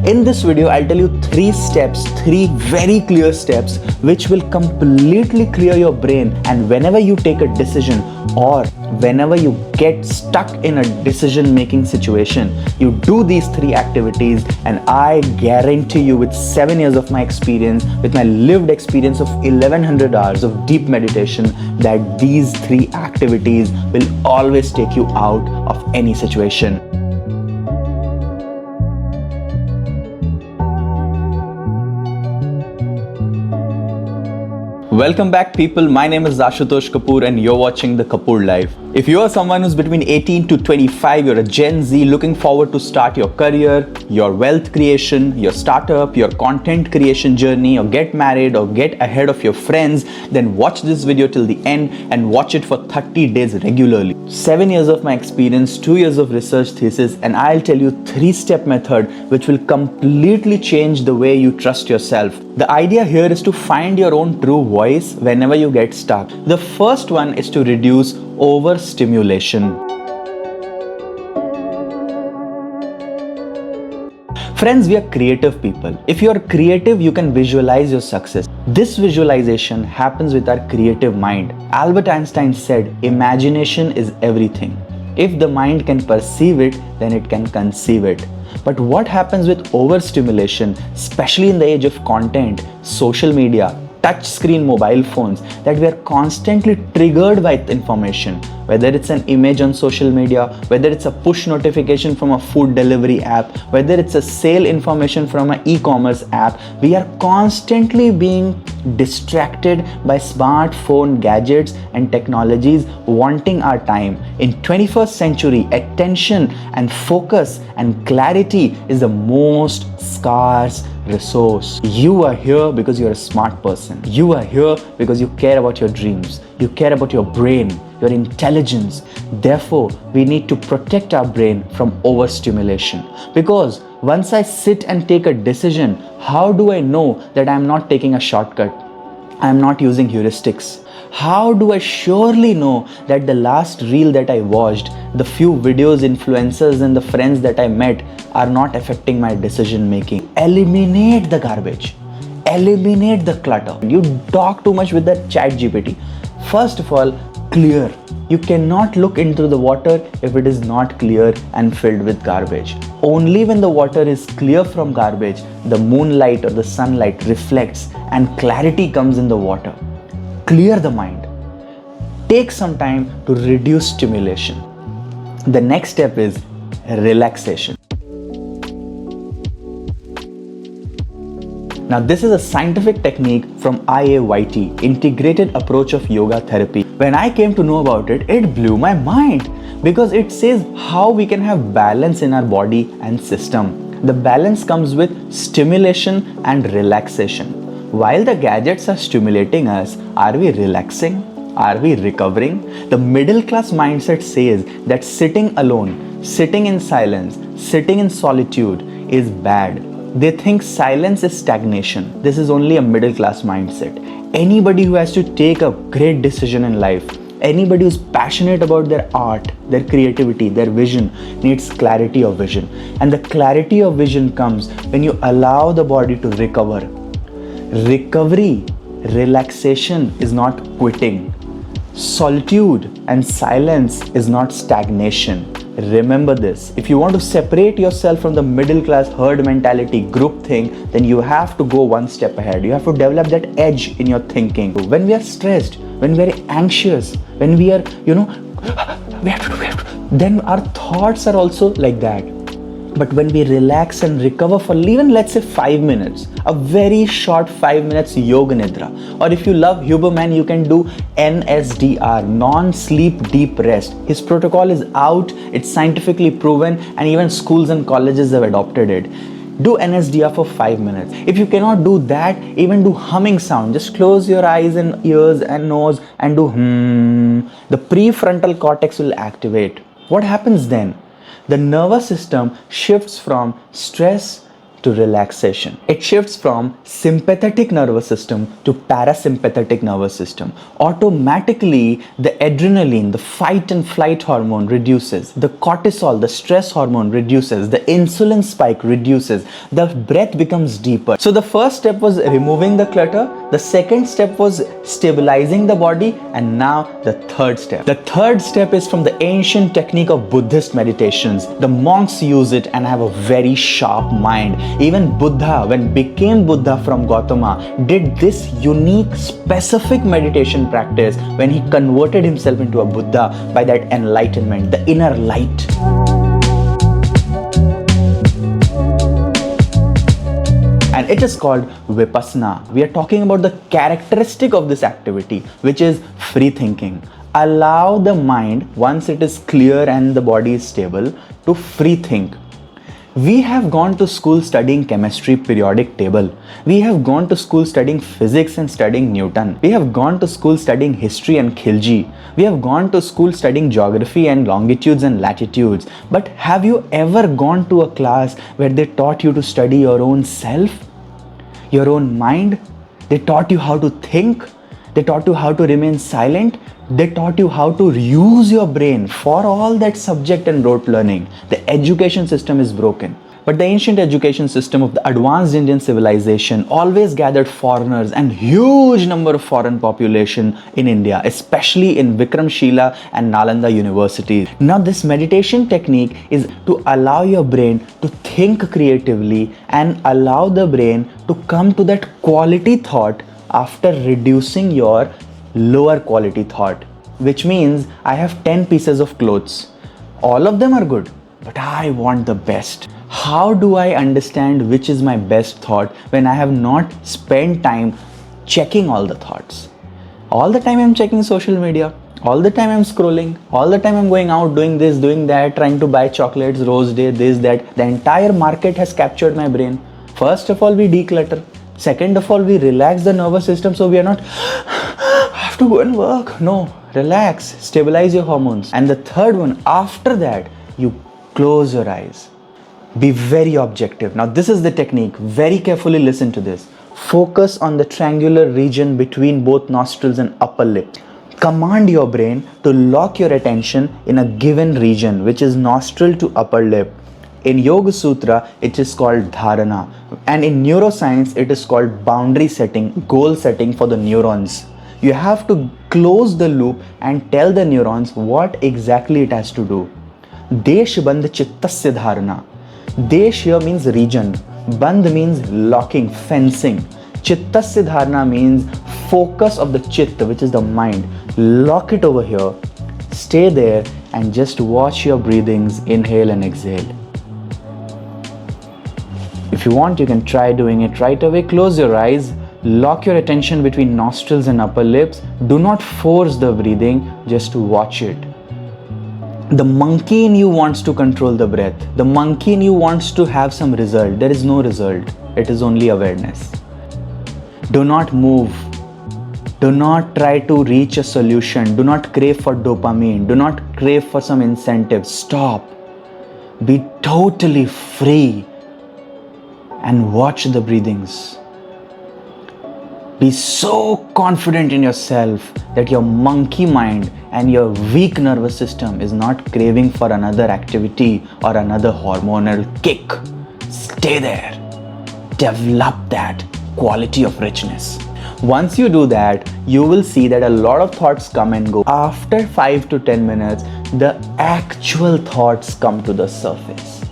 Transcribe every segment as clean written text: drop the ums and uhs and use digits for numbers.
In this video, I'll tell you three very clear steps which will completely clear your brain, and whenever you take a decision or whenever you get stuck in a decision making situation, you do these 3 activities, and I guarantee you, with 7 years of my experience, with my lived experience of 1100 hours of deep meditation, that these 3 activities will always take you out of any situation. Welcome back, people. My name is Ashutosh Kapoor and you're watching The Kapoor Life. If you are someone who's between 18 to 25, you're a Gen Z looking forward to start your career, your wealth creation, your startup, your content creation journey, or get married or get ahead of your friends, then watch this video till the end and watch it for 30 days regularly. 7 years of my experience, 2 years of research thesis, and I'll tell you 3-step method which will completely change the way you trust yourself. The idea here is to find your own true voice whenever you get stuck. The first one is to reduce overstimulation. Friends, we are creative people. If you are creative, you can visualize your success. This visualization happens with our creative mind. Albert Einstein said, imagination is everything. If the mind can perceive it, then it can conceive it. But what happens with overstimulation, especially in the age of content, social media, touch screen mobile phones, that we are constantly triggered by information, whether it's an image on social media, whether it's a push notification from a food delivery app, whether it's a sale information from an e-commerce app, we are constantly being distracted by smartphone gadgets and technologies wanting our time. In 21st century, attention and focus and clarity is the most scarce resource. You are here because you're a smart person. You are here because you care about your dreams. You care about your brain, your intelligence. Therefore, we need to protect our brain from overstimulation. Because once I sit and take a decision, how do I know that I'm not taking a shortcut? I'm not using heuristics. How do I surely know that the last reel that I watched, the few videos, influencers, and the friends that I met are not affecting my decision making? Eliminate the garbage. Eliminate the clutter. You talk too much with that chat GPT. First of all, clear. You cannot look into the water if it is not clear and filled with garbage. Only when the water is clear from garbage, the moonlight or the sunlight reflects and clarity comes in the water. Clear the mind. Take some time to reduce stimulation. The next step is relaxation. Now, this is a scientific technique from IAYT, Integrated Approach of Yoga Therapy. When I came to know about it, it blew my mind because it says how we can have balance in our body and system. The balance comes with stimulation and relaxation. While the gadgets are stimulating us, are we relaxing? Are we recovering? The middle class mindset says that sitting alone, sitting in silence, sitting in solitude is bad. They think silence is stagnation. This is only a middle class mindset. Anybody who has to take a great decision in life, anybody who's passionate about their art, their creativity, their vision, needs clarity of vision. And the clarity of vision comes when you allow the body to recover. Recovery, relaxation is not quitting. Solitude and silence is not stagnation. Remember this. If you want to separate yourself from the middle class herd mentality group thing, then you have to go one step ahead. You have to develop that edge in your thinking. When we are stressed, when we are anxious, when we are, then our thoughts are also like that. But when we relax and recover for even, let's say, 5 minutes, a very short 5 minutes yoga nidra, or if you love Huberman, you can do NSDR, non-sleep deep rest. His protocol is out, it's scientifically proven, and even schools and colleges have adopted it. Do NSDR for 5 minutes. If you cannot do that, even do humming sound. Just close your eyes and ears and nose and do The prefrontal cortex will activate. What happens then? The nervous system shifts from stress to relaxation. It shifts from sympathetic nervous system to parasympathetic nervous system. Automatically, the adrenaline, the fight and flight hormone reduces, the cortisol, the stress hormone reduces, the insulin spike reduces, the breath becomes deeper. So the first step was removing the clutter, the second step was stabilizing the body, and now the third step. The third step is from the ancient technique of Buddhist meditations. The monks use it and have a very sharp mind. Even Buddha, when became Buddha from Gautama, did this unique specific meditation practice when he converted himself into a Buddha by that enlightenment, the inner light. And it is called Vipassana. We are talking about the characteristic of this activity, which is free thinking. Allow the mind, once it is clear and the body is stable, to free think. We have gone to school studying chemistry, periodic table. We have gone to school studying physics and studying Newton. We have gone to school studying history and Khilji. We have gone to school studying geography and longitudes and latitudes. But have you ever gone to a class where they taught you to study your own self, your own mind? They taught you how to think. They taught you how to remain silent. They taught you how to use your brain for all that subject and rote learning. The education system is broken. But the ancient education system of the advanced Indian civilization always gathered foreigners and huge number of foreign population in India, especially in Vikramshila and Nalanda universities. Now this meditation technique is to allow your brain to think creatively and allow the brain to come to that quality thought after reducing your lower quality thought. Which means I have 10 pieces of clothes. All of them are good, but I want the best. How do I understand which is my best thought when I have not spent time checking all the thoughts? All the time I'm checking social media. All the time I'm scrolling. All the time I'm going out, doing this, doing that, trying to buy chocolates, rose day, this, that. The entire market has captured my brain. First of all, we declutter. Second of all, we relax the nervous system so we are not have to go and work. No, relax, stabilize your hormones. And the third one, after that, you close your eyes. Be very objective. Now this is the technique. Very carefully listen to this. Focus on the triangular region between both nostrils and upper lip. Command your brain to lock your attention in a given region, which is nostril to upper lip. In Yoga Sutra, it is called dharana. And in neuroscience, it is called boundary setting, goal setting for the neurons. You have to close the loop and tell the neurons what exactly it has to do. Desh bandh chittasya dharana. Desh here means region. Bandh means locking, fencing. Chittasya dharana means focus of the chitta, which is the mind. Lock it over here. Stay there and just watch your breathings, inhale and exhale. If you want, you can try doing it right away. Close your eyes. Lock your attention between nostrils and upper lips. Do not force the breathing, just watch it. The monkey in you wants to control the breath. The monkey in you wants to have some result. There is no result. It is only awareness. Do not move. Do not try to reach a solution. Do not crave for dopamine. Do not crave for some incentive. Stop. Be totally free and watch the breathings. Be so confident in yourself that your monkey mind and your weak nervous system is not craving for another activity or another hormonal kick. Stay there. Develop that quality of richness. Once you do that, you will see that a lot of thoughts come and go. After 5 to 10 minutes, the actual thoughts come to the surface.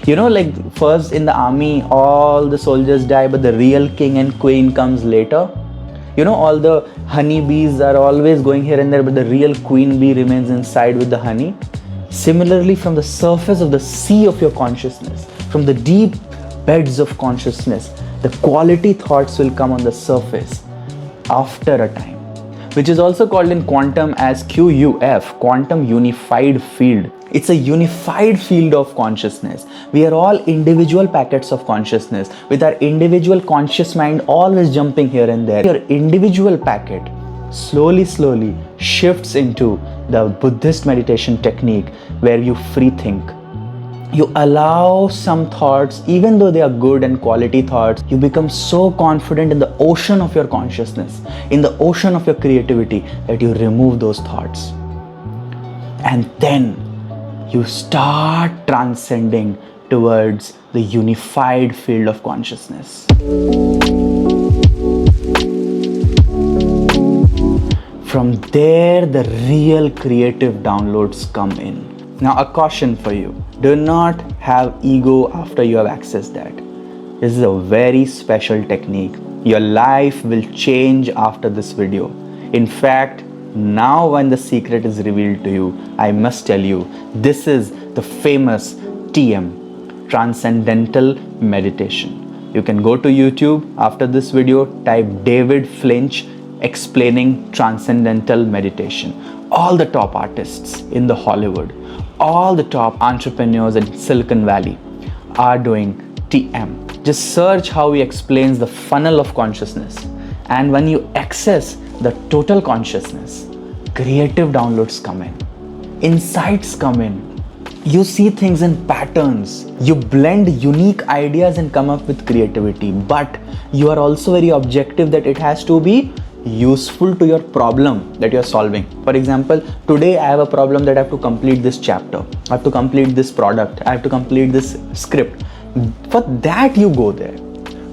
You know, like first in the army, all the soldiers die, but the real king and queen comes later. You know, all the honeybees are always going here and there, but the real queen bee remains inside with the honey. Similarly, from the surface of the sea of your consciousness, from the deep beds of consciousness, the quality thoughts will come on the surface after a time, which is also called in quantum as QUF, quantum unified field. It's a unified field of consciousness. We are all individual packets of consciousness with our individual conscious mind always jumping here and there. Your individual packet slowly shifts into the Buddhist meditation technique where you free think. You allow some thoughts, even though they are good and quality thoughts, you become so confident in the ocean of your consciousness, in the ocean of your creativity, that you remove those thoughts. And then you start transcending towards the unified field of consciousness. From there, the real creative downloads come in. Now, a caution for you. Do not have ego after you have accessed that. This is a very special technique. Your life will change after this video. In fact, now when the secret is revealed to you, I must tell you, this is the famous TM, Transcendental Meditation. You can go to YouTube after this video, type David Flinch explaining Transcendental Meditation. All the top artists in the Hollywood, all the top entrepreneurs in Silicon Valley are doing TM. Just search how he explains the funnel of consciousness. And when you access the total consciousness, creative downloads come in, insights come in. You see things in patterns. You blend unique ideas and come up with creativity. But you are also very objective that it has to be useful to your problem that you're solving. For example, today I have a problem that I have to complete this chapter, I have to complete this product, I have to complete this script. For that you go there.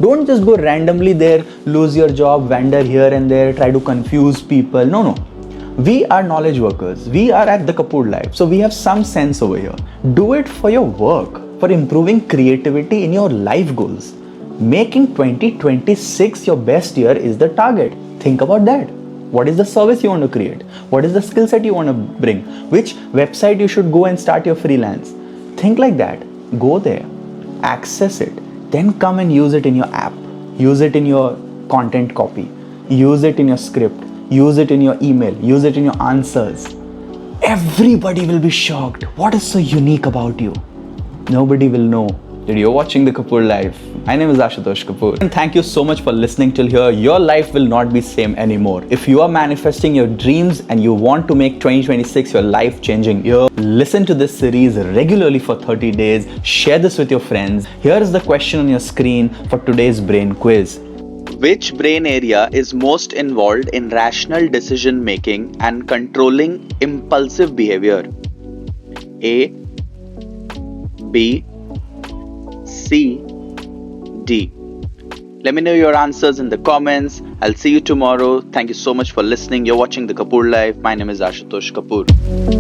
Don't just go randomly there, lose your job, wander here and there, try to confuse people. No. We are knowledge workers. We are at the Kapoor Life. So we have some sense over here. Do it for your work, for improving creativity in your life goals. Making 2026 your best year is the target. Think about that. What is the service you want to create? What is the skill set you want to bring? Which website you should go and start your freelance? Think like that. Go there. Access it. Then come and use it in your app. Use it in your content copy. Use it in your script. Use it in your email. Use it in your answers. Everybody will be shocked. What is so unique about you? Nobody will know that you're watching the Kapoor Life. My name is Ashutosh Kapoor. And thank you so much for listening till here. Your life will not be same anymore. If you are manifesting your dreams and you want to make 2026 your life-changing year, listen to this series regularly for 30 days. Share this with your friends. Here is the question on your screen for today's brain quiz. Which brain area is most involved in rational decision making and controlling impulsive behavior? A, B, C, D. Let me know your answers in the comments. I'll see you tomorrow. Thank you so much for listening. You're watching the Kapoor Life. My name is Ashutosh Kapoor.